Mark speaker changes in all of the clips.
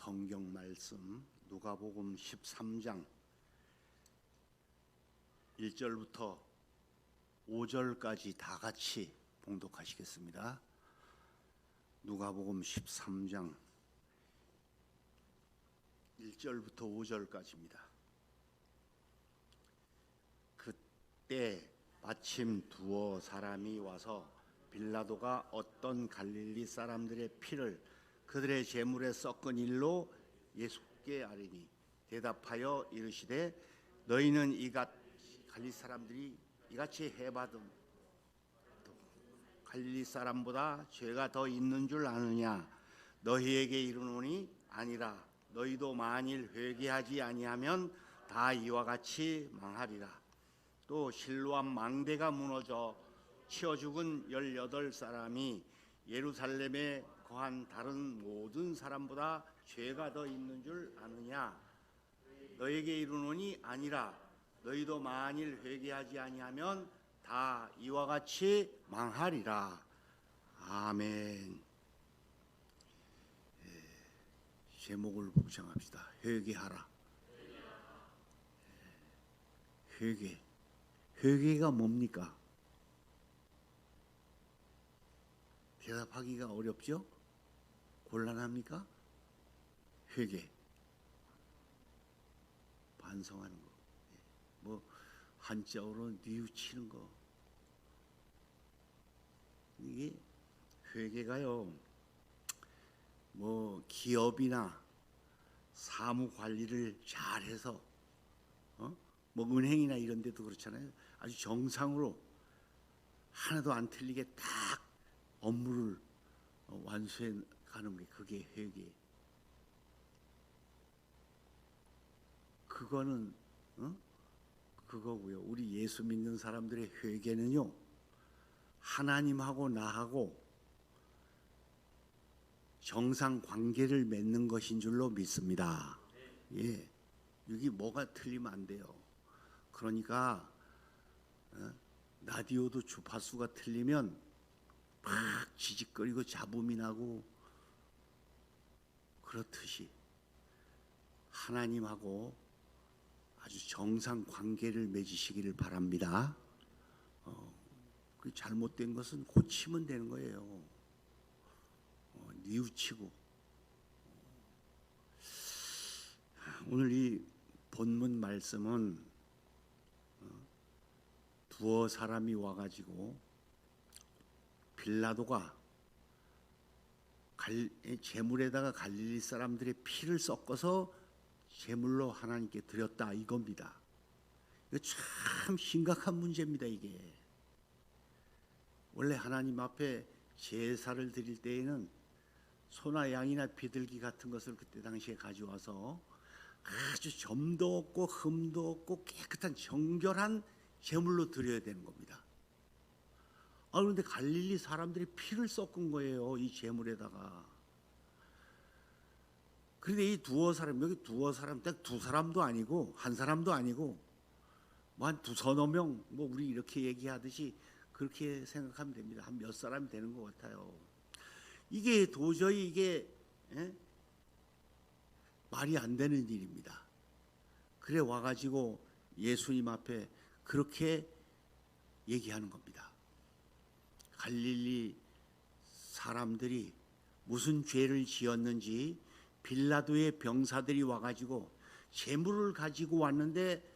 Speaker 1: 성경 말씀 누가복음 13장 1절부터 5절까지 다 같이 봉독하시겠습니다. 누가복음 13장 1절부터 5절까지입니다. 그때 마침 두어 사람이 와서 빌라도가 어떤 갈릴리 사람들의 피를 그들의 제물에 섞은 일로 예수께 아뢰니 대답하여 이르시되 너희는 갈릴리 사람들이 이같이 해받은 갈릴리 사람보다 죄가 더 있는 줄 아느냐? 너희에게 이르노니 아니라. 너희도 만일 회개하지 아니하면 다 이와 같이 망하리라. 또 실로암 망대가 무너져 치어 죽은 18사람이 예루살렘에 거한 다른 모든 사람보다 죄가 더 있는 줄 아느냐? 너에게 이르노니 아니라. 너희도 만일 회개하지 아니하면 다 이와 같이 망하리라. 아멘. 제목을 묵상합시다. 회개하라. 회개가 뭡니까? 대답하기가 어렵죠? 곤란합니까? 회개, 반성하는 거, 뭐 한자어로 뉘우치는 거. 이게 회개가요, 뭐 기업이나 사무 관리를 잘해서 뭐 은행이나 이런 데도 그렇잖아요. 아주 정상으로 하나도 안 틀리게 딱 업무를 완수해 가는 게 그게 회개. 그거는 그거고요. 우리 예수 믿는 사람들의 회개는요, 하나님하고 나하고 정상 관계를 맺는 것인 줄로 믿습니다. 예, 여기 뭐가 틀리면 안 돼요. 그러니까 라디오도 주파수가 틀리면 막 지직거리고 잡음이 나고 그렇듯이 하나님하고 아주 정상 관계를 맺으시기를 바랍니다. 그 잘못된 것은 고치면 되는 거예요. 뉘우치고. 오늘 이 본문 말씀은 두어 사람이 와가지고 빌라도가 제물에다가 갈릴리 사람들의 피를 섞어서 제물로 하나님께 드렸다 이겁니다. 이거 참 심각한 문제입니다. 이게 원래 하나님 앞에 제사를 드릴 때에는 소나 양이나 비둘기 같은 것을 그때 당시에 가져와서 아주 점도 없고 흠도 없고 깨끗한 정결한 제물로 드려야 되는 겁니다. 그런데 갈릴리 사람들이 피를 섞은 거예요, 이 제물에다가. 그런데 이 두어 사람, 여기 두어 사람, 딱 두 사람도 아니고 한 사람도 아니고 뭐 한 두서너 명, 뭐 우리 이렇게 얘기하듯이 그렇게 생각하면 됩니다. 한 몇 사람이 되는 것 같아요. 이게 도저히 이게 말이 안 되는 일입니다. 그래 와가지고 예수님 앞에 그렇게 얘기하는 겁니다. 갈릴리 사람들이 무슨 죄를 지었는지 빌라도의 병사들이 와가지고 제물을 가지고 왔는데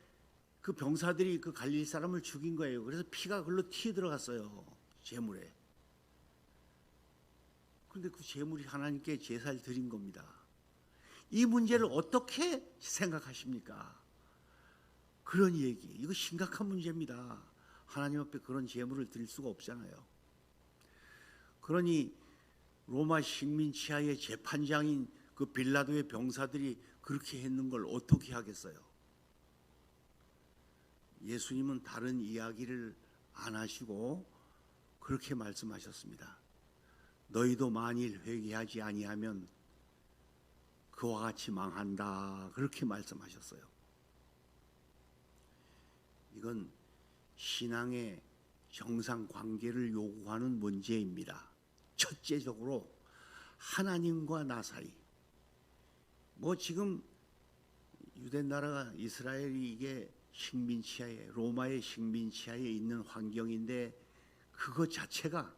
Speaker 1: 그 병사들이 그 갈릴리 사람을 죽인 거예요. 그래서 피가 글로 튀어 들어갔어요, 제물에. 그런데 그 제물이 하나님께 제사를 드린 겁니다. 이 문제를 어떻게 생각하십니까? 그런 얘기, 이거 심각한 문제입니다. 하나님 앞에 그런 제물을 드릴 수가 없잖아요. 그러니 로마 식민 치하의 재판장인 그 빌라도의 병사들이 그렇게 했는 걸 어떻게 하겠어요? 예수님은 다른 이야기를 안 하시고 그렇게 말씀하셨습니다. 너희도 만일 회개하지 아니하면 그와 같이 망한다, 그렇게 말씀하셨어요. 이건 신앙의 정상 관계를 요구하는 문제입니다. 첫째적으로 하나님과 나 사이, 뭐 지금 유대 나라가 이스라엘이 이게 식민지하에 로마의 식민지하에 있는 환경인데 그것 자체가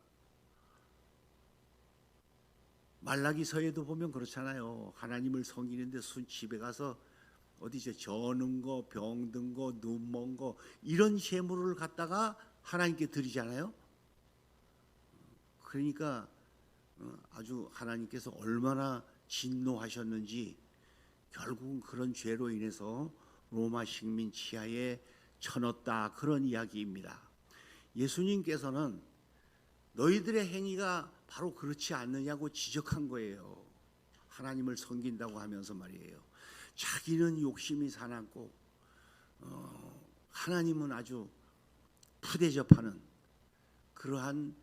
Speaker 1: 말라기서에도 보면 그렇잖아요. 하나님을 섬기는데 집에 가서 어디서 저는 거, 병든 거, 눈먼 거 이런 제물을 갖다가 하나님께 드리잖아요. 그러니까 아주 하나님께서 얼마나 진노하셨는지 결국은 그런 죄로 인해서 로마 식민 지하에 쳐넣었다 그런 이야기입니다. 예수님께서는 너희들의 행위가 바로 그렇지 않느냐고 지적한 거예요. 하나님을 섬긴다고 하면서 말이에요. 자기는 욕심이 사납고 하나님은 아주 푸대접하는 그러한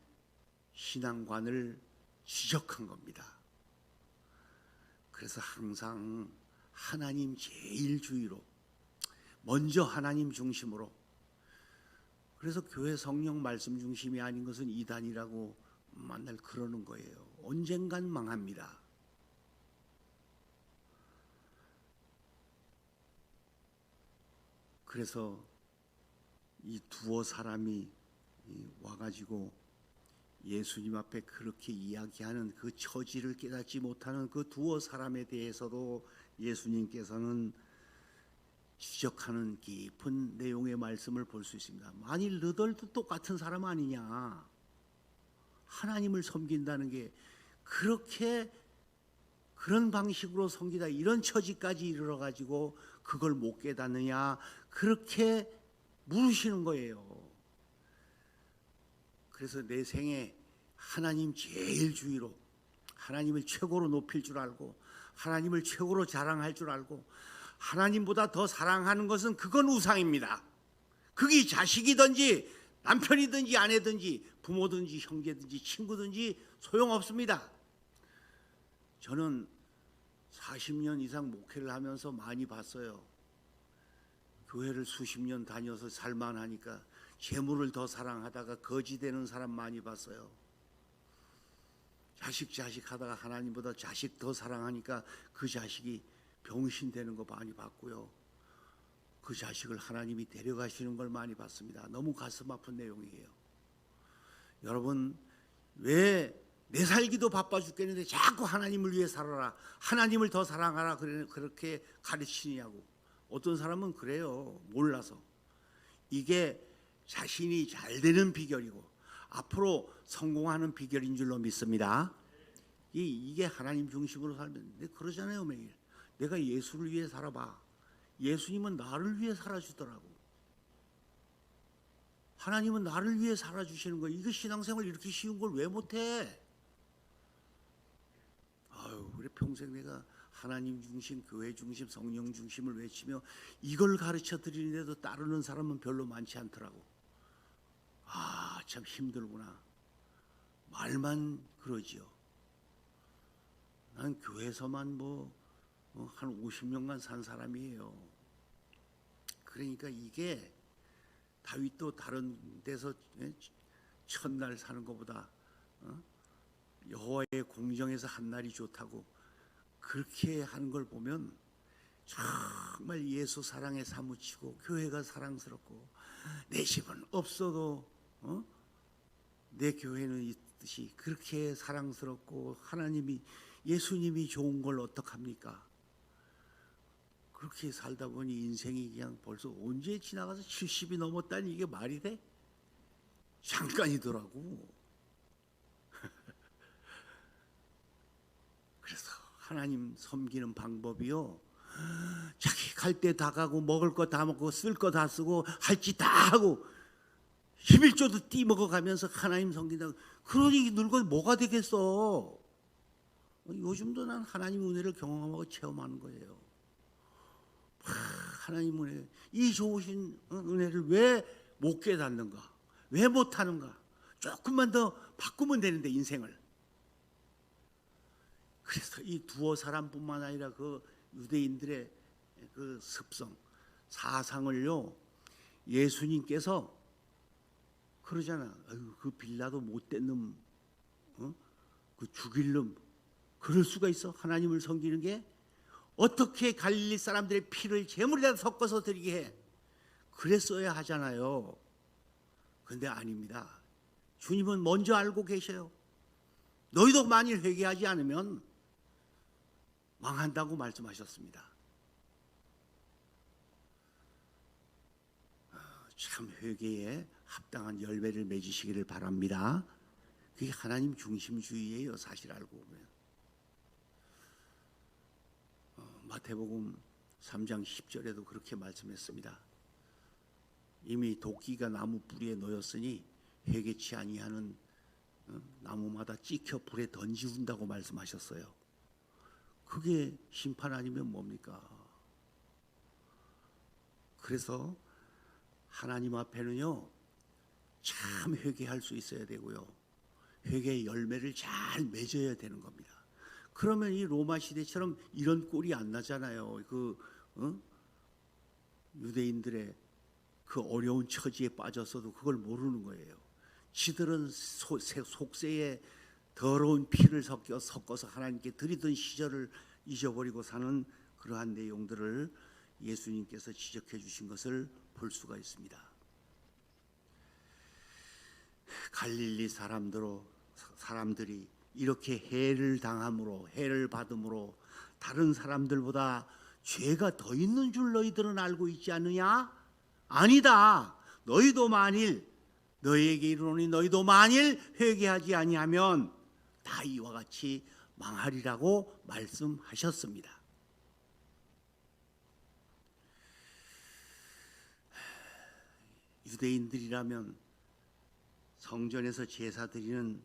Speaker 1: 신앙관을 지적한 겁니다. 그래서 항상 하나님 제일주의로 먼저 하나님 중심으로, 그래서 교회 성령 말씀 중심이 아닌 것은 이단이라고 만날 그러는 거예요. 언젠간 망합니다. 그래서 이 두어 사람이 와가지고 예수님 앞에 그렇게 이야기하는 그 처지를 깨닫지 못하는 그 두어 사람에 대해서도 예수님께서는 지적하는 깊은 내용의 말씀을 볼 수 있습니다. 만일 너희들도 똑같은 사람 아니냐? 하나님을 섬긴다는 게 그렇게 그런 방식으로 섬기다 이런 처지까지 이르러 가지고 그걸 못 깨닫느냐? 그렇게 물으시는 거예요. 그래서 내 생에 하나님 제일주의로 하나님을 최고로 높일 줄 알고 하나님을 최고로 자랑할 줄 알고 하나님보다 더 사랑하는 것은 그건 우상입니다. 그게 자식이든지 남편이든지 아내든지 부모든지 형제든지 친구든지 소용없습니다. 저는 40년 이상 목회를 하면서 많이 봤어요. 교회를 수십 년 다녀서 살만하니까 재물을 더 사랑하다가 거지 되는 사람 많이 봤어요. 자식 하다가 하나님보다 자식 더 사랑하니까 그 자식이 병신 되는 거 많이 봤고요. 그 자식을 하나님이 데려가시는 걸 많이 봤습니다. 너무 가슴 아픈 내용이에요. 여러분, 왜 내 살기도 바빠 죽겠는데 자꾸 하나님을 위해 살아라, 하나님을 더 사랑하라 그렇게 가르치냐고. 어떤 사람은 그래요. 몰라서. 이게 자신이 잘 되는 비결이고 앞으로 성공하는 비결인 줄로 믿습니다. 이게 하나님 중심으로 살면. 근데 그러잖아요. 매일 내가 예수를 위해 살아봐. 예수님은 나를 위해 살아주더라고. 하나님은 나를 위해 살아주시는 거예요. 이거 신앙생활 이렇게 쉬운 걸 왜 못해? 아유, 그래 평생 내가 하나님 중심, 교회 중심, 성령 중심을 외치며 이걸 가르쳐 드리는데도 따르는 사람은 별로 많지 않더라고. 아, 참 힘들구나. 말만 그러지요. 난 교회에서만 한 50년간 산 사람이에요. 그러니까 이게 다윗도 다른 데서 첫날 사는 것보다 여호와의 공정에서 한 날이 좋다고 그렇게 하는 걸 보면 정말 예수 사랑에 사무치고 교회가 사랑스럽고 내 집은 없어도 내 교회는 있듯이 그렇게 사랑스럽고 하나님이 예수님이 좋은 걸 어떡합니까? 그렇게 살다 보니 인생이 그냥 벌써 언제 지나가서 70이 넘었다니 이게 말이 돼? 잠깐이더라고. 그래서 하나님 섬기는 방법이요, 자기 갈 때 다 가고 먹을 거 다 먹고 쓸 거 다 쓰고 할 짓 다 하고 11조도 띠먹어 가면서 하나님 섬긴다고. 그러니 늙어 뭐가 되겠어? 요즘도 난 하나님 은혜를 경험하고 체험하는 거예요. 하나님 은혜, 이 좋으신 은혜를 왜 못 깨닫는가? 왜 못하는가? 조금만 더 바꾸면 되는데 인생을. 그래서 이 두어 사람뿐만 아니라 그 유대인들의 그 습성, 사상을요, 예수님께서 그러잖아. 아유, 그 빌라도 못된 놈, 그 죽일 놈, 그럴 수가 있어? 하나님을 섬기는 게 어떻게 갈릴리 사람들의 피를 제물에다 섞어서 드리게 해? 그랬어야 하잖아요. 근데 아닙니다. 주님은 먼저 알고 계셔요. 너희도 만일 회개하지 않으면 망한다고 말씀하셨습니다. 참 회개에 합당한 열매를 맺으시기를 바랍니다. 그게 하나님 중심주의예요. 사실 알고 보면. 마태복음 3장 10절에도 그렇게 말씀했습니다. 이미 도끼가 나무 뿌리에 놓였으니 회개치 아니하는 나무마다 찍혀 불에 던지운다고 말씀하셨어요. 그게 심판 아니면 뭡니까? 그래서 하나님 앞에는요, 참 회개할 수 있어야 되고요, 회개의 열매를 잘 맺어야 되는 겁니다. 그러면 이 로마 시대처럼 이런 꼴이 안 나잖아요. 유대인들의 그 어려운 처지에 빠졌어도 그걸 모르는 거예요. 지들은 속세에 더러운 피를 섞어서 하나님께 드리던 시절을 잊어버리고 사는 그러한 내용들을 예수님께서 지적해 주신 것을 볼 수가 있습니다. 갈릴리 사람들이 이렇게 해를 당함으로, 해를 받음으로 다른 사람들보다 죄가 더 있는 줄 너희들은 알고 있지 않느냐? 아니다. 너희도 만일, 너희에게 이르노니 너희도 만일 회개하지 아니하면 다 이와 같이 망하리라고 말씀하셨습니다. 유대인들이라면 성전에서 제사 드리는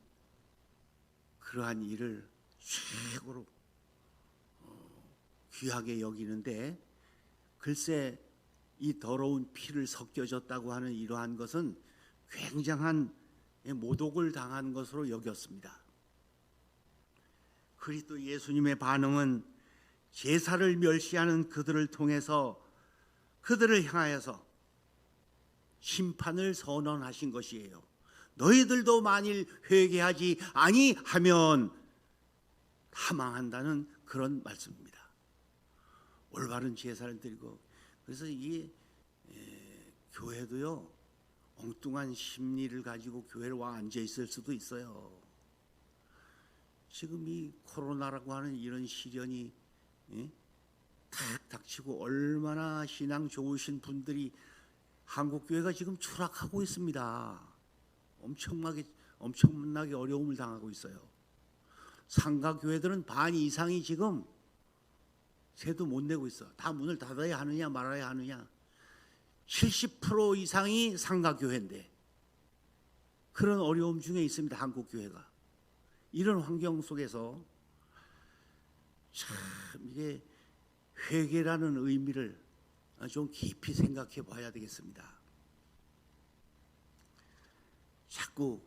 Speaker 1: 그러한 일을 최고로 귀하게 여기는데, 글쎄 이 더러운 피를 섞여졌다고 하는 이러한 것은 굉장한 모독을 당한 것으로 여겼습니다. 그리스도 예수님의 반응은 제사를 멸시하는 그들을 통해서 그들을 향하여서 심판을 선언하신 것이에요. 너희들도 만일 회개하지 아니하면 다 망한다는 그런 말씀입니다. 올바른 제사를 드리고, 그래서 이 교회도요, 엉뚱한 심리를 가지고 교회에 와 앉아 있을 수도 있어요. 지금 이 코로나라고 하는 이런 시련이 탁 닥치고 얼마나 신앙 좋으신 분들이 한국 교회가 지금 추락하고 있습니다. 엄청나게 어려움을 당하고 있어요. 상가 교회들은 반 이상이 지금 세도 못 내고 있어. 다 문을 닫아야 하느냐 말아야 하느냐. 70% 이상이 상가 교회인데 그런 어려움 중에 있습니다. 한국 교회가. 이런 환경 속에서 참 이게 회개라는 의미를 좀 깊이 생각해 봐야 되겠습니다. 자꾸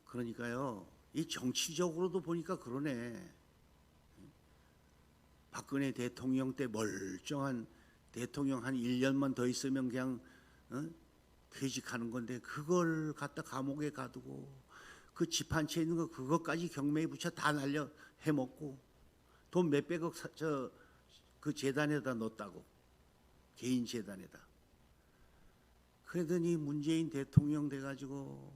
Speaker 1: 그러니까요, 이 정치적으로도 보니까 그러네. 박근혜 대통령 때 멀쩡한 대통령 한 1년만 더 있으면 그냥 퇴직하는 건데, 그걸 갖다 감옥에 가두고 그 집 한 채 있는 거 그것까지 경매에 붙여 다 날려 해먹고 돈 몇백억 그 재단에다 넣었다고, 개인 재단에다. 그러더니 문재인 대통령 돼가지고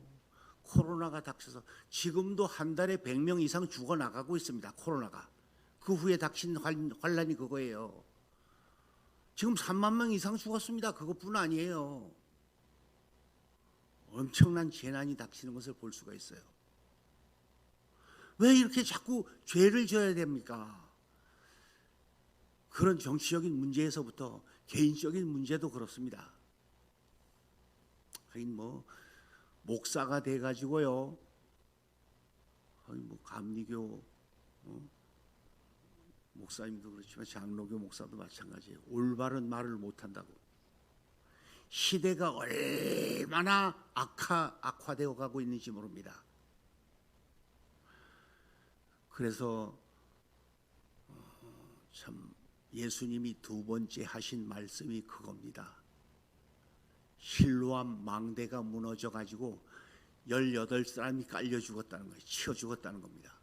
Speaker 1: 코로나가 닥쳐서 지금도 한 달에 100명 이상 죽어나가고 있습니다. 코로나가. 그 후에 닥친 환란이 그거예요. 지금 3만 명 이상 죽었습니다. 그것뿐 아니에요. 엄청난 재난이 닥치는 것을 볼 수가 있어요. 왜 이렇게 자꾸 죄를 져야 됩니까? 그런 정치적인 문제에서부터 개인적인 문제도 그렇습니다. 하긴 뭐 목사가 돼가지고요, 뭐 감리교 목사님도 그렇지만 장로교 목사도 마찬가지예요. 올바른 말을 못한다고. 시대가 얼마나 악화되어 가고 있는지 모릅니다. 그래서 참 예수님이 두 번째 하신 말씀이 그겁니다. 실로암 망대가 무너져 가지고 18사람이 깔려 죽었다는 거예요. 치어 죽었다는 겁니다.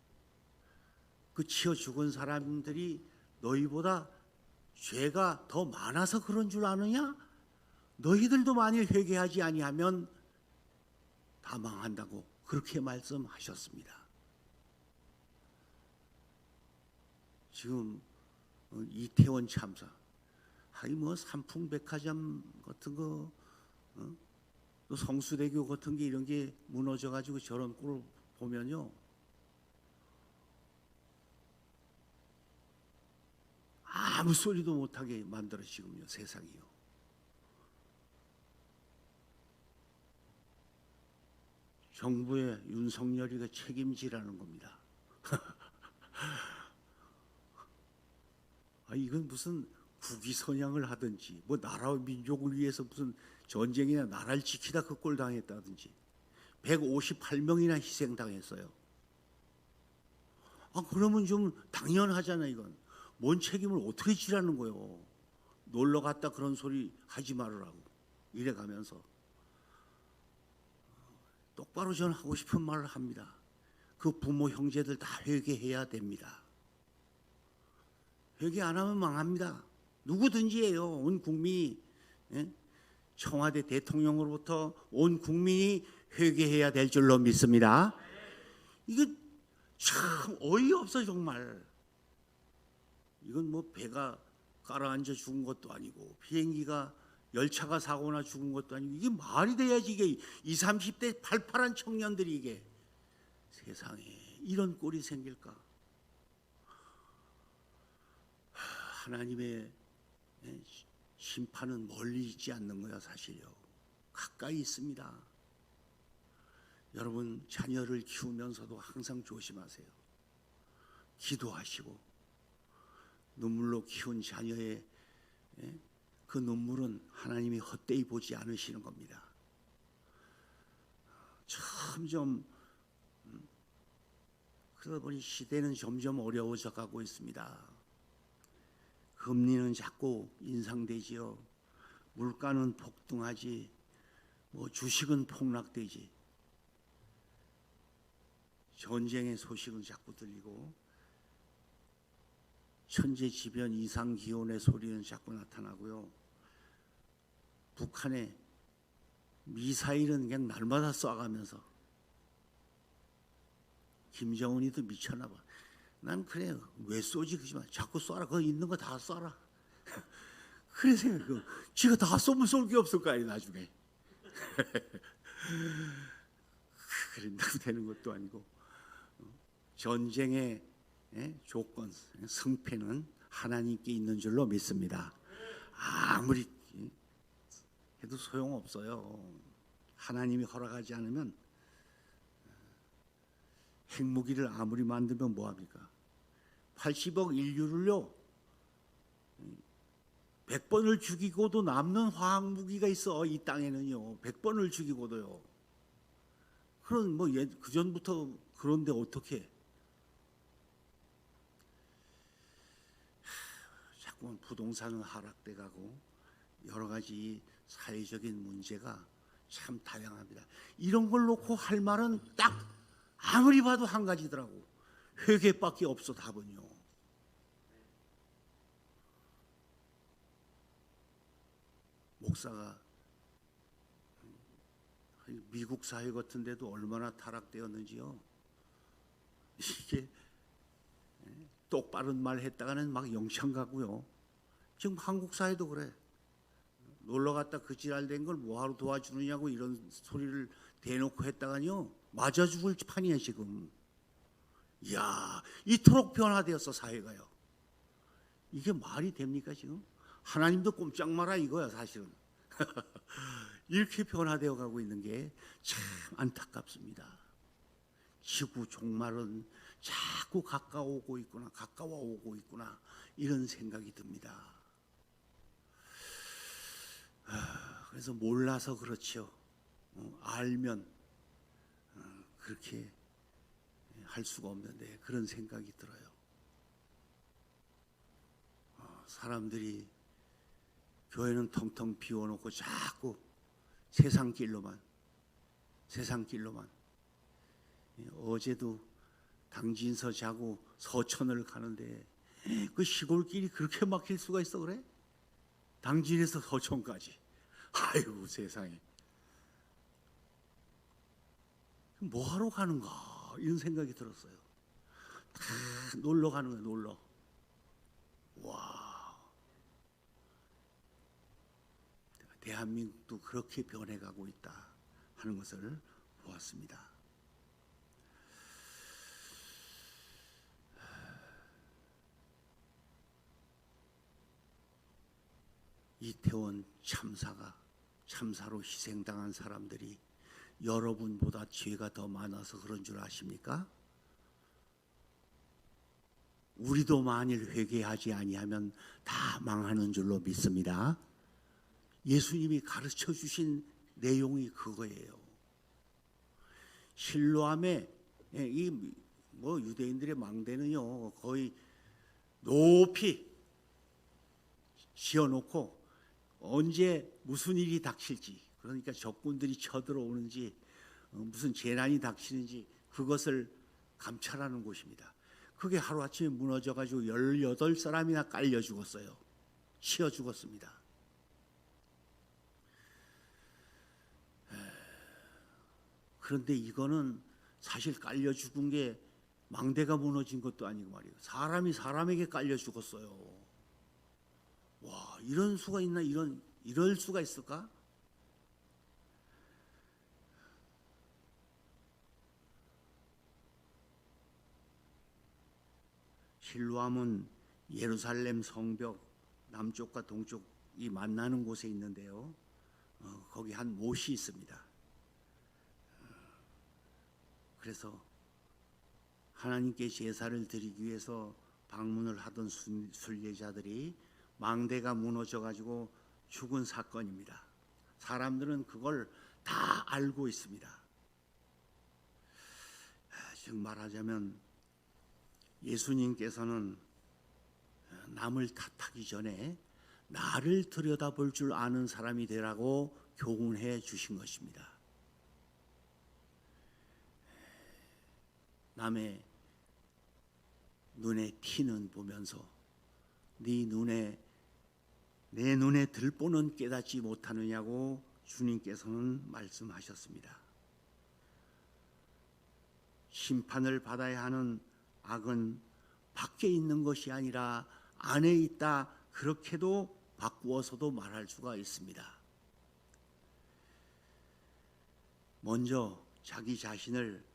Speaker 1: 그 치어 죽은 사람들이 너희보다 죄가 더 많아서 그런 줄 아느냐? 너희들도 만일 회개하지 아니하면 다 망한다고 그렇게 말씀하셨습니다. 지금 이태원 참사, 하이 뭐 삼풍백화점 같은 거, 또 성수대교 같은 게 이런 게 무너져 가지고 저런 꼴을 보면요, 아무 소리도 못하게 만들어지군요, 세상이요. 정부의 윤석열이가 책임지라는 겁니다. 이건 무슨 국위선양을 하든지 뭐 나라와 민족을 위해서 무슨 전쟁이나 나라를 지키다 그 꼴 당했다든지 158명이나 희생당했어요. 그러면 좀 당연하잖아요. 이건 뭔 책임을 어떻게 지라는 거예요. 놀러 갔다 그런 소리 하지 말으라고 이래 가면서 똑바로 저는 하고 싶은 말을 합니다. 그 부모 형제들 다 회개해야 됩니다. 회개 안 하면 망합니다. 누구든지예요. 온 국민이, 청와대 대통령으로부터 온 국민이 회개해야 될 줄로 믿습니다. 이거 참 어이없어 정말. 이건 뭐 배가 가라앉아 죽은 것도 아니고 비행기가 열차가 사고나 죽은 것도 아니고 이게 말이 돼야지. 이게 20, 30대 팔팔한 청년들이 이게 세상에 이런 꼴이 생길까. 하나님의 심판은 멀리 있지 않는 거야. 사실요, 가까이 있습니다. 여러분 자녀를 키우면서도 항상 조심하세요. 기도하시고 눈물로 키운 자녀의 그 눈물은 하나님이 헛되이 보지 않으시는 겁니다. 점점 그러다 보니 시대는 점점 어려워져 가고 있습니다. 금리는 자꾸 인상되지요. 물가는 폭등하지, 뭐 주식은 폭락되지. 전쟁의 소식은 자꾸 들리고 천재지변 이상기온의 소리는 자꾸 나타나고요. 북한의 미사일은 그냥 날마다 쏴가면서 김정은이도 미쳤나 봐. 난 그래, 왜 쏘지 그러지만 자꾸 쏴라. 거기 있는 거 다 쏴라. 그래 생각해. 지가 다 쏘면 쏠 게 없을 거 아니야 나중에. 그런다고 되는 것도 아니고. 전쟁의 조건, 승패는 하나님께 있는 줄로 믿습니다. 아무리 해도 소용없어요. 하나님이 허락하지 않으면 핵무기를 아무리 만들면 뭐합니까? 80억 인류를요 100번을 죽이고도 남는 화학무기가 있어. 이 땅에는요 100번을 죽이고도요. 그런 뭐 그전부터 그런데 어떻게 자꾸만 부동산은 하락돼 가고 여러 가지 사회적인 문제가 참 다양합니다. 이런 걸 놓고 할 말은 딱 아무리 봐도 한 가지더라고. 회개밖에 없어. 답은요. 목사가 미국 사회 같은 데도 얼마나 타락되었는지요. 이게 똑바른 말 했다가는 막 영창 가고요. 지금 한국 사회도 그래. 놀러 갔다 그 지랄된 걸 뭐하러 도와주느냐고 이런 소리를 대놓고 했다가요 맞아 죽을 판이야 지금. 이야, 이토록 변화되었어 사회가요. 이게 말이 됩니까 지금? 하나님도 꼼짝 마라 이거야 사실은. 이렇게 변화되어 가고 있는 게 참 안타깝습니다. 지구 종말은 자꾸 가까워오고 있구나 이런 생각이 듭니다. 그래서 몰라서 그렇죠. 알면 그렇게 할 수가 없는데 그런 생각이 들어요. 사람들이 교회는 텅텅 비워놓고 자꾸 세상 길로만. 어제도 당진서 자고 서천을 가는데 그 시골길이 그렇게 막힐 수가 있어 그래? 당진에서 서천까지. 아이고 세상에. 뭐 하러 가는가 이런 생각이 들었어요. 다 놀러 가는 거예요. 놀러. 와, 대한민국도 그렇게 변해가고 있다 하는 것을 보았습니다. 이태원 참사로 희생당한 사람들이 여러분보다 죄가 더 많아서 그런 줄 아십니까? 우리도 만일 회개하지 아니하면 다 망하는 줄로 믿습니다. 예수님이 가르쳐 주신 내용이 그거예요. 실로암에 이 뭐 유대인들의 망대는요 거의 높이 지어놓고 언제 무슨 일이 닥칠지, 그러니까 적군들이 쳐들어오는지 무슨 재난이 닥치는지 그것을 감찰하는 곳입니다. 그게 하루아침에 무너져가지고 18사람이나 깔려 죽었어요. 치여 죽었습니다. 그런데 이거는 사실 깔려 죽은 게 망대가 무너진 것도 아니고 말이에요. 사람이 사람에게 깔려 죽었어요. 와, 이런 수가 있나? 이럴 수가 있을까? 실로암은 예루살렘 성벽 남쪽과 동쪽이 만나는 곳에 있는데요. 거기 한 못이 있습니다. 그래서 하나님께 제사를 드리기 위해서 방문을 하던 순례자들이 망대가 무너져 가지고 죽은 사건입니다. 사람들은 그걸 다 알고 있습니다. 즉 말하자면 예수님께서는 남을 탓하기 전에 나를 들여다볼 줄 아는 사람이 되라고 교훈해 주신 것입니다. 남의 눈에 티는 보면서 내 눈에 들보는 깨닫지 못하느냐고 주님께서는 말씀하셨습니다. 심판을 받아야 하는 악은 밖에 있는 것이 아니라 안에 있다, 그렇게도 바꾸어서도 말할 수가 있습니다. 먼저 자기 자신을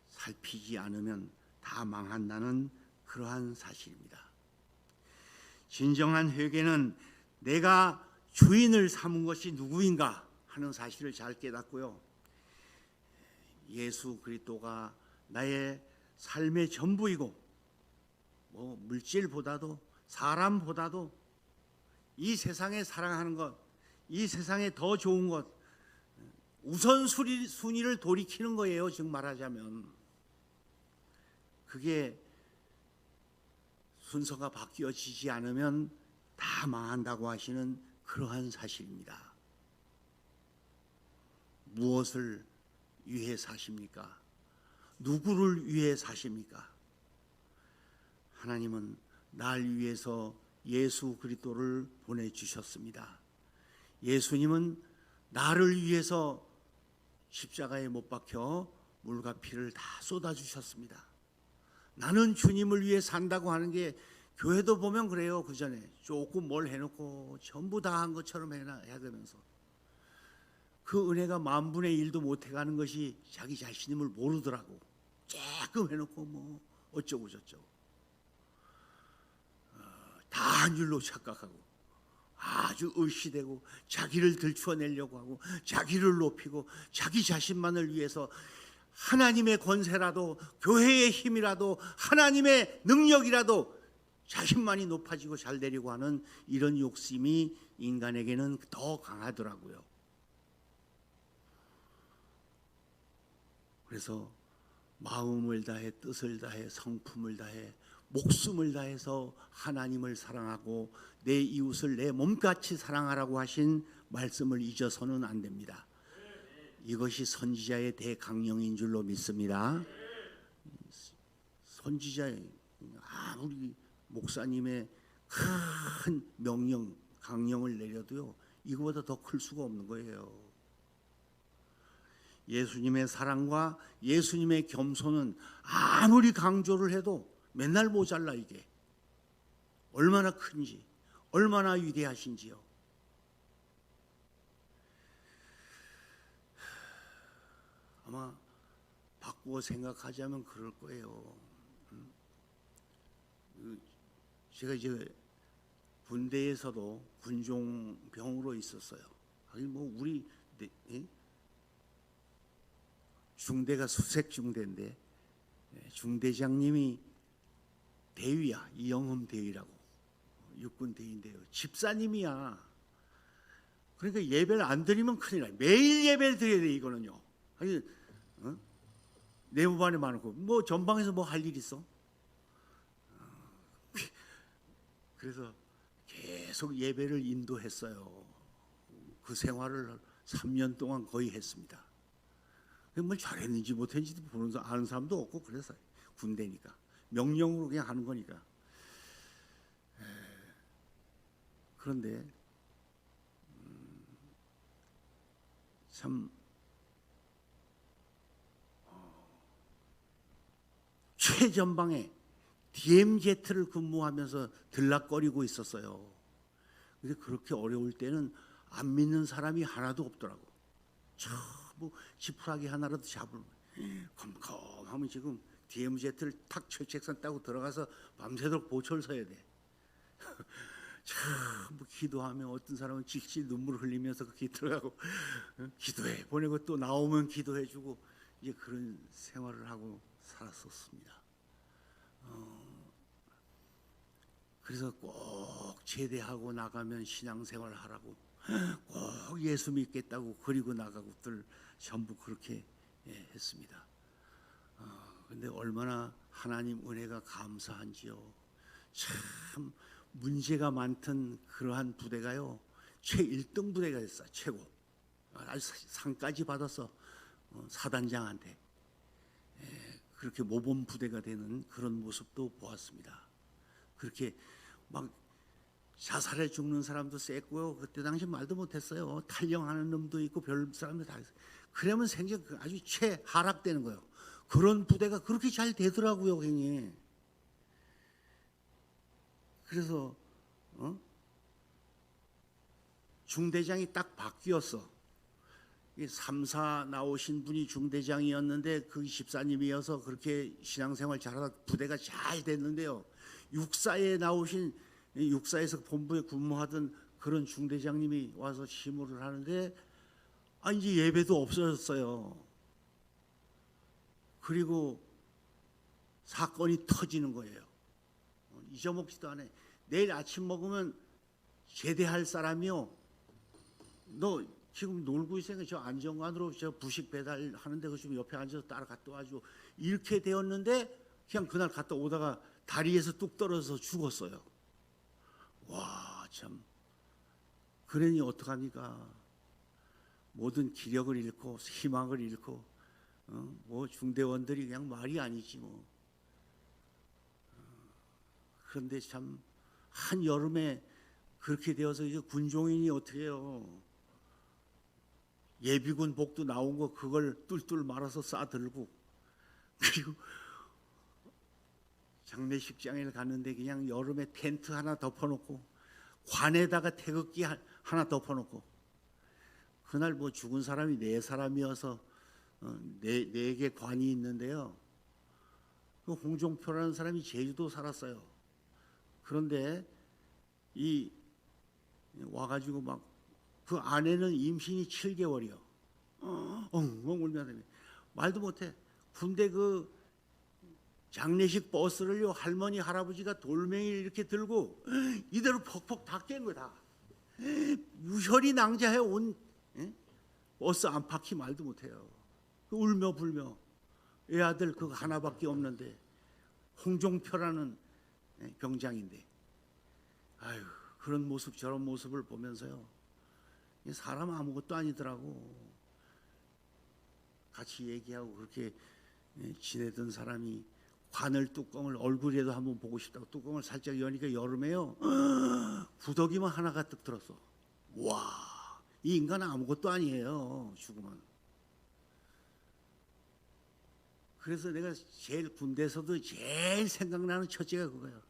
Speaker 1: 살피지 않으면 다 망한다는 그러한 사실입니다. 진정한 회개는 내가 주인을 삼은 것이 누구인가 하는 사실을 잘 깨닫고요. 예수 그리스도가 나의 삶의 전부이고 물질보다도 사람보다도 이 세상에 사랑하는 것, 이 세상에 더 좋은 것, 우선순위를 돌이키는 거예요. 즉 말하자면 그게 순서가 바뀌어지지 않으면 다 망한다고 하시는 그러한 사실입니다. 무엇을 위해 사십니까? 누구를 위해 사십니까? 하나님은 날 위해서 예수 그리스도를 보내주셨습니다. 예수님은 나를 위해서 십자가에 못 박혀 물과 피를 다 쏟아주셨습니다. 나는 주님을 위해 산다고 하는 게 교회도 보면 그래요. 그 전에 조금 뭘 해놓고 전부 다 한 것처럼 해야 되면서 그 은혜가 10,000분의 1도 못 해가는 것이 자기 자신임을 모르더라고. 조금 해놓고 뭐 어쩌고 저쩌고 다 한 줄로 착각하고 아주 의시되고 자기를 들추어내려고 하고 자기를 높이고 자기 자신만을 위해서 하나님의 권세라도 교회의 힘이라도 하나님의 능력이라도 자신만이 높아지고 잘 되려고 하는 이런 욕심이 인간에게는 더 강하더라고요. 그래서 마음을 다해 뜻을 다해 성품을 다해 목숨을 다해서 하나님을 사랑하고 내 이웃을 내 몸같이 사랑하라고 하신 말씀을 잊어서는 안 됩니다. 이것이 선지자의 대강령인 줄로 믿습니다. 선지자 아무리 목사님의 큰 명령, 강령을 내려도요, 이거보다 더 클 수가 없는 거예요. 예수님의 사랑과 예수님의 겸손은 아무리 강조를 해도 맨날 모자라. 이게 얼마나 큰지, 얼마나 위대하신지요. 아마 바꾸어 생각하자면 그럴 거예요. 제가 이제 군대에서도 군종병으로 있었어요. 아니 뭐 우리 중대가 수색 중대인데 중대장님이 대위야. 이영흠 대위라고 육군 대위인데요. 집사님이야. 그러니까 예배를 안 드리면 큰일 나요. 매일 예배를 드려야 돼. 이거는요. 아니 내무반에 많고 뭐 전방에서 뭐 할 일 있어? 그래서 계속 예배를 인도했어요. 그 생활을 3년 동안 거의 했습니다. 뭘 잘했는지 못했는지 보는 아는 사람도 없고 그래서 군대니까 명령으로 그냥 하는 거니까. 그런데 참 최전방에 DMZ를 근무하면서 들락거리고 있었어요. 근데 그렇게 어려울 때는 안 믿는 사람이 하나도 없더라고. 뭐 지푸라기 하나라도 잡을 컴컴하면 지금 DMZ를 탁 철책선 따고 들어가서 밤새도록 보초를 서야 돼. 참 뭐 기도하면 어떤 사람은 질질 눈물 흘리면서 그렇게 들어가고 기도해 보내고 또 나오면 기도해주고 이제 그런 생활을 하고 살았었습니다. 그래서 꼭 제대하고 나가면 신앙생활을 하라고 꼭 예수 믿겠다고 그리고 나가고들 전부 그렇게 했습니다. 근데 얼마나 하나님 은혜가 감사한지요. 참 문제가 많던 그러한 부대가요, 최 1등 부대가 됐어요. 최고. 아주 상까지 받아서 사단장한테 그렇게 모범 부대가 되는 그런 모습도 보았습니다. 그렇게 막 자살해 죽는 사람도 셌고요. 그때 당시 말도 못했어요. 탈영하는 놈도 있고 별 사람도 다 있어요. 그러면 생전 아주 최하락되는 거예요. 그런 부대가 그렇게 잘 되더라고요, 형님. 그래서 중대장이 딱 바뀌었어. 3사 나오신 분이 중대장이었는데 그 집사님이어서 그렇게 신앙생활 잘하다 부대가 잘 됐는데요. 육사에 나오신 육사에서 본부에 근무하던 그런 중대장님이 와서 시무를 하는데 이제 예배도 없어졌어요. 그리고 사건이 터지는 거예요. 잊어먹지도 않아요. 내일 아침 먹으면 제대할 사람이요. 너 지금 놀고 있으니까 저 안정관으로 저 부식 배달하는데 그 지금 옆에 앉아서 따라갔다 와가지고 이렇게 되었는데 그냥 그날 갔다 오다가 다리에서 뚝 떨어져서 죽었어요. 와, 참. 그러니 어떡합니까? 모든 기력을 잃고 희망을 잃고 뭐 중대원들이 그냥 말이 아니지 뭐. 그런데 참 한여름에 그렇게 되어서 이제 군종인이 어떻게 해요? 예비군 복도 나온 거 그걸 뚫뚫 말아서 싸들고 그리고 장례식장에 갔는데 그냥 여름에 텐트 하나 덮어놓고 관에다가 태극기 하나 덮어놓고 그날 뭐 죽은 사람이 4사람이어서 네 개 관이 있는데요. 그 홍종표라는 사람이 제주도 살았어요. 그런데 이 와가지고 막 그 아내는 임신이 7개월이요. 엉엉 울면서 말도 못해. 군대 그 장례식 버스를요 할머니 할아버지가 돌멩이를 이렇게 들고 이대로 퍽퍽 다 깬 거야 다. 유혈이 낭자해 온 버스 안팎이 말도 못해요. 울며 불며 애 아들 그거 하나밖에 없는데 홍종표라는 병장인데 아유 그런 모습 저런 모습을 보면서요 사람 아무것도 아니더라고. 같이 얘기하고 그렇게 지내던 사람이 바늘 뚜껑을 얼굴에도 한번 보고 싶다고 뚜껑을 살짝 여니까 여름에요. 구더기만 하나가 뜩 들었어. 와, 이 인간은 아무것도 아니에요. 죽으면. 그래서 내가 제일 군대에서도 제일 생각나는 첫째가 그거야.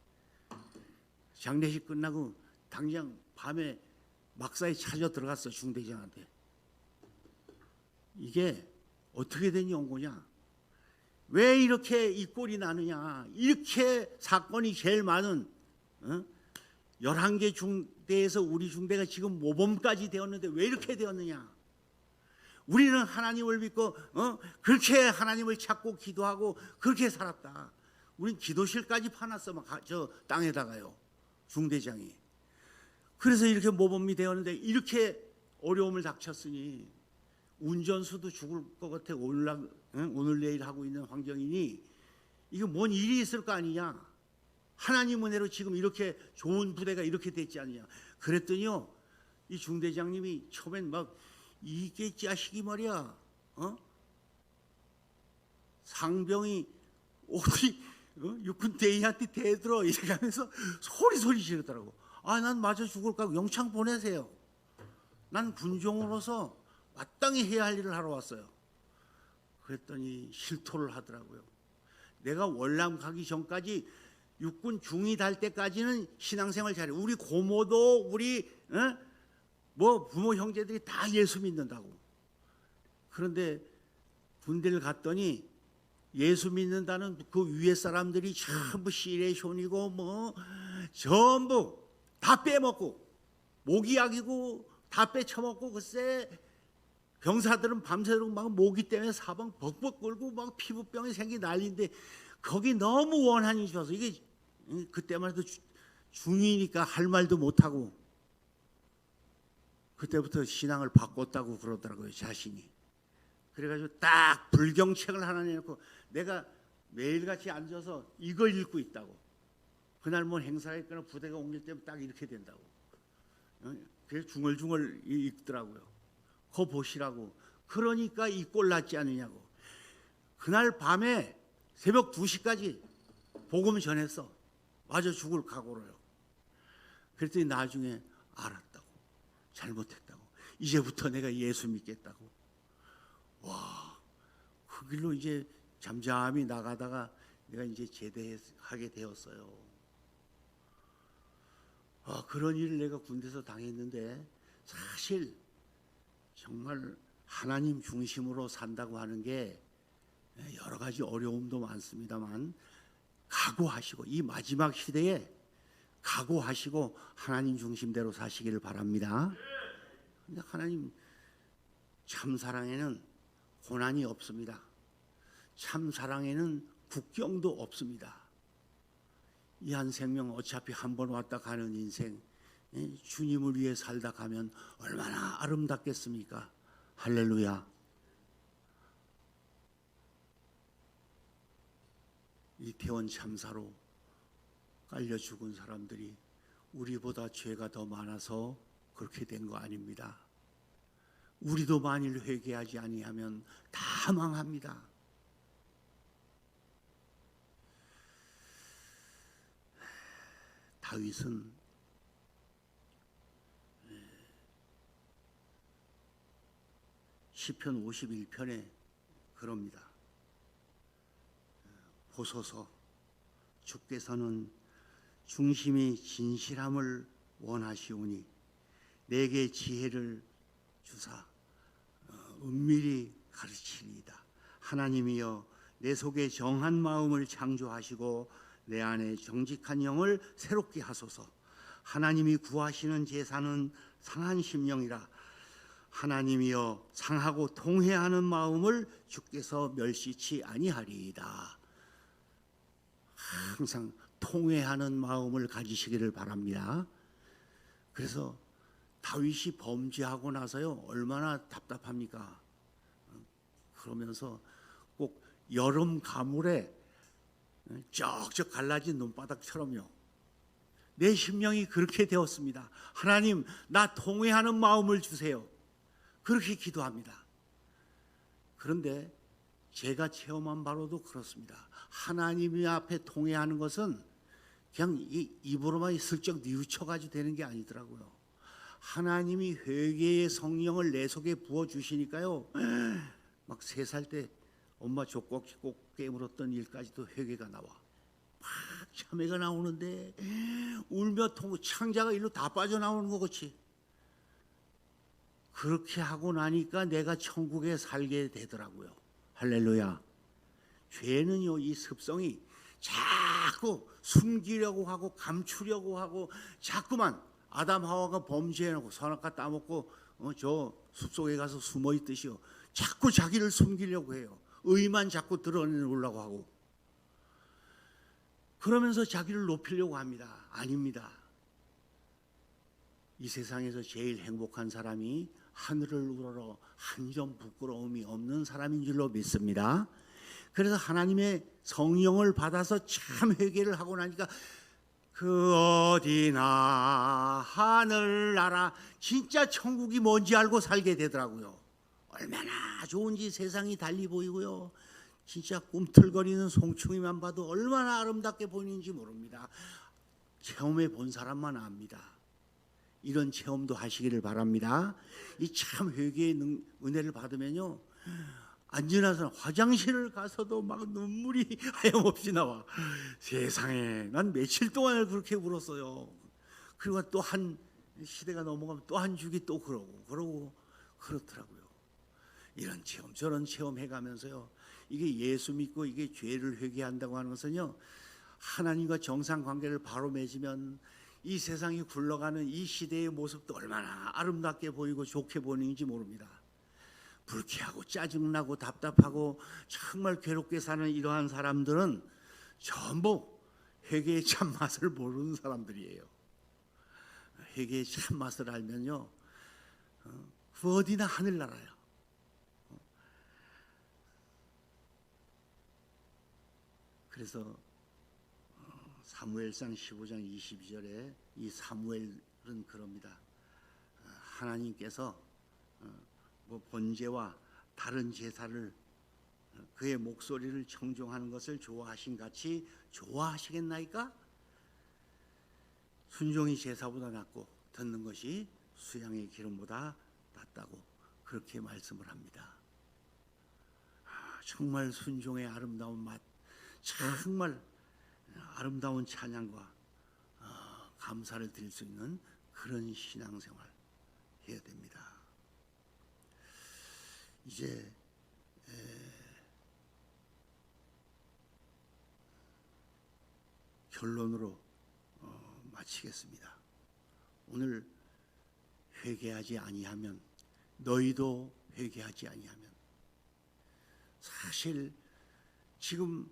Speaker 1: 장례식 끝나고 당장 밤에 막사에 찾아 들어갔어. 중대장한테. 이게 어떻게 된 연고냐? 왜 이렇게 이 꼴이 나느냐? 이렇게 사건이 제일 많은 11개 중대에서 우리 중대가 지금 모범까지 되었는데 왜 이렇게 되었느냐? 우리는 하나님을 믿고 그렇게 하나님을 찾고 기도하고 그렇게 살았다. 우린 기도실까지 파놨어. 막 저 땅에다가요. 중대장이. 그래서 이렇게 모범이 되었는데 이렇게 어려움을 닥쳤으니 운전수도 죽을 것 같아. 오늘 내일 하고 있는 환경이니 이게 뭔 일이 있을 거 아니냐. 하나님 은혜로 지금 이렇게 좋은 부대가 이렇게 됐지 않느냐. 그랬더니요, 이 중대장님이 처음엔 막 이게 자식이 말이야, 상병이 어디 육군 대위한테 대들어 이렇게 하면서 소리 지르더라고. 아, 난 맞아 죽을까? 영창 보내세요. 난 군종으로서 마땅히 해야 할 일을 하러 왔어요. 그랬더니 실토를 하더라고요. 내가 월남 가기 전까지 육군 중위 달 때까지는 신앙생활 잘해. 우리 고모도 우리 뭐 부모 형제들이 다 예수 믿는다고. 그런데 군대를 갔더니 예수 믿는다는 그 위에 사람들이 전부 시레손이고 뭐 전부 다 빼먹고 모기약이고 다 빼쳐먹고 글쎄 병사들은 밤새도록 막 모기 때문에 사방 벅벅 끓고 막 피부병이 생기 난리인데 거기 너무 원한이 좋아서 이게 그때만 해도 중이니까 할 말도 못하고 그때부터 신앙을 바꿨다고 그러더라고요. 자신이. 그래가지고 딱 불경책을 하나 내놓고 내가 매일같이 앉아서 이걸 읽고 있다고. 그날 뭐 행사가 있거나 부대가 옮길 때면 딱 이렇게 된다고. 그래서 중얼중얼 읽더라고요. 그거 보시라고. 그러니까 이 꼴 났지 않느냐고. 그날 밤에 새벽 2시까지 복음 전했어. 맞아 죽을 각오로요. 그랬더니 나중에 알았다고. 잘못했다고. 이제부터 내가 예수 믿겠다고. 와, 그 길로 이제 잠잠히 나가다가 내가 이제 제대하게 되었어요. 그런 일을 내가 군대에서 당했는데 사실 정말 하나님 중심으로 산다고 하는 게 여러 가지 어려움도 많습니다만 각오하시고 이 마지막 시대에 각오하시고 하나님 중심대로 사시기를 바랍니다. 근데 하나님 참 사랑에는 고난이 없습니다. 참 사랑에는 국경도 없습니다. 이 한 생명 어차피 한 번 왔다 가는 인생, 주님을 위해 살다 가면 얼마나 아름답겠습니까? 할렐루야. 이태원 참사로 깔려 죽은 사람들이 우리보다 죄가 더 많아서 그렇게 된 거 아닙니다. 우리도 만일 회개하지 아니하면 다 망합니다. 다윗은 시편 51편에 그럽니다. 보소서 주께서는 중심이 진실함을 원하시오니 내게 지혜를 주사 은밀히 가르치리이다. 하나님이여 내 속에 정한 마음을 창조하시고 내 안에 정직한 영을 새롭게 하소서. 하나님이 구하시는 제사는 상한 심령이라. 하나님이여 상하고 통회하는 마음을 주께서 멸시치 아니하리이다. 항상 통회하는 마음을 가지시기를 바랍니다. 그래서 다윗이 범죄하고 나서요 얼마나 답답합니까? 그러면서 꼭 여름 가물에 쩍쩍 갈라진 눈바닥처럼요 내 심령이 그렇게 되었습니다. 하나님 나 통회하는 마음을 주세요. 그렇게 기도합니다. 그런데 제가 체험한 바로도 그렇습니다. 하나님 앞에 통회하는 것은 그냥 입으로만 슬쩍 뉘우쳐가지고 되는 게 아니더라고요. 하나님이 회개의 성령을 내 속에 부어주시니까요, 막 3살 때 엄마 족kok지 꼭 깨물었던 일까지도 회개가 나와. 막 참회가 나오는데 울며 창자가 일로 다 빠져나오는 것 같이. 그렇게 하고 나니까 내가 천국에 살게 되더라고요. 할렐루야. 죄는요, 이 습성이 자꾸 숨기려고 하고 감추려고 하고, 자꾸만 아담 하와가 범죄해놓고 선악과 따먹고 저 숲속에 가서 숨어 있듯이요, 자꾸 자기를 숨기려고 해요. 의만 자꾸 드러내려고 하고, 그러면서 자기를 높이려고 합니다. 아닙니다. 이 세상에서 제일 행복한 사람이 하늘을 우러러 한 점 부끄러움이 없는 사람인 줄로 믿습니다. 그래서 하나님의 성령을 받아서 참 회개를 하고 나니까 그 어디나 하늘나라, 진짜 천국이 뭔지 알고 살게 되더라고요. 얼마나 좋은지 세상이 달리 보이고요, 진짜 꿈틀거리는 송충이만 봐도 얼마나 아름답게 보이는지 모릅니다. 체험해 본 사람만 압니다. 이런 체험도 하시기를 바랍니다. 이 참 회개의 은혜를 받으면요, 안지나서 화장실을 가서도 막 눈물이 하염없이 나와. 세상에, 난 며칠 동안을 그렇게 울었어요. 그리고 또 한 시대가 넘어가면 또 한 주기 또 그러고 그렇더라고요. 이런 체험 저런 체험 해가면서요, 이게 예수 믿고 이게 죄를 회개한다고 하는 것은요, 하나님과 정상 관계를 바로 맺으면 이 세상이 굴러가는 이 시대의 모습도 얼마나 아름답게 보이고 좋게 보이는지 모릅니다. 불쾌하고 짜증나고 답답하고 정말 괴롭게 사는 이러한 사람들은 전부 회개의 참맛을 모르는 사람들이에요. 회개의 참맛을 알면요, 그 어디나 하늘나라야. 그래서 사무엘상 15장 22절에 이 사무엘은 그럽니다. 하나님께서 번제와 다른 제사를, 그의 목소리를 청종하는 것을 좋아하신 같이 좋아하시겠나이까? 순종이 제사보다 낫고 듣는 것이 수양의 기름보다 낫다고 그렇게 말씀을 합니다. 정말 순종의 아름다운 맛, 정말 아름다운 찬양과 감사를 드릴 수 있는 그런 신앙생활 해야 됩니다. 이제 결론으로 마치겠습니다. 오늘 회개하지 아니하면, 너희도 회개하지 아니하면, 사실 지금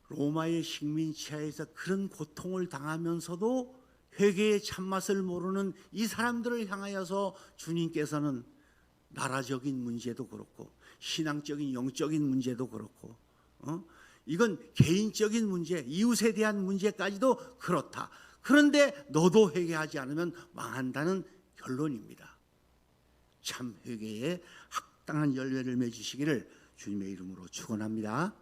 Speaker 1: 로마의 식민 치하에서 그런 고통을 당하면서도 회개의 참맛을 모르는 이 사람들을 향하여서 주님께서는 나라적인 문제도 그렇고 신앙적인 영적인 문제도 그렇고 이건 개인적인 문제, 이웃에 대한 문제까지도 그렇다. 그런데 너도 회개하지 않으면 망한다는 결론입니다. 참 회개에 합당한 열매를 맺으시기를 주님의 이름으로 축원합니다.